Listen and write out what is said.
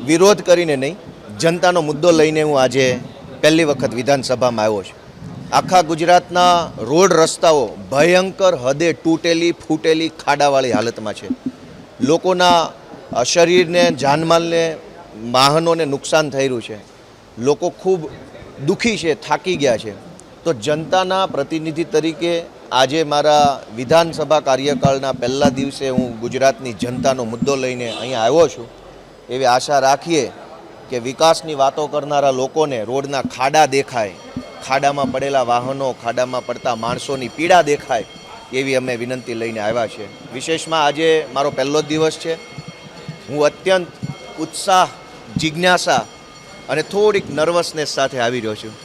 વિરોધ કરીને નહીં, જનતાનો મુદ્દો લઈને હું આજે પહેલી વખત વિધાનસભામાં આવ્યો છું। આખા ગુજરાતના રોડ રસ્તાઓ ભયંકર હદે તૂટેલી ફૂટેલી ખાડાવાળી હાલતમાં છે। લોકોના શરીરને જાનમાલને વાહનોને નુકસાન થઈ રહ્યું છે। લોકો ખૂબ દુઃખી છે, થાકી ગયા છે। તો જનતાના પ્રતિનિધિ તરીકે આજે મારા વિધાનસભા કાર્યકાળના પહેલા દિવસે હું ગુજરાતની જનતાનો મુદ્દો લઈને અહીંયા આવ્યો છું। એવી આશા રાખીએ કે વિકાસની વાતો કરનારા લોકોને રોડના ખાડા દેખાય, ખાડામાં પડેલા વાહનો, ખાડામાં પડતા માણસોની પીડા દેખાય, એવી અમે વિનંતી લઈને આવ્યા છે। વિશેષમાં આજે મારો પહેલો જ દિવસ છે। હું અત્યંત ઉત્સાહ, જિજ્ઞાસા અને થોડીક નર્વસનેસ સાથે આવી રહ્યો છું।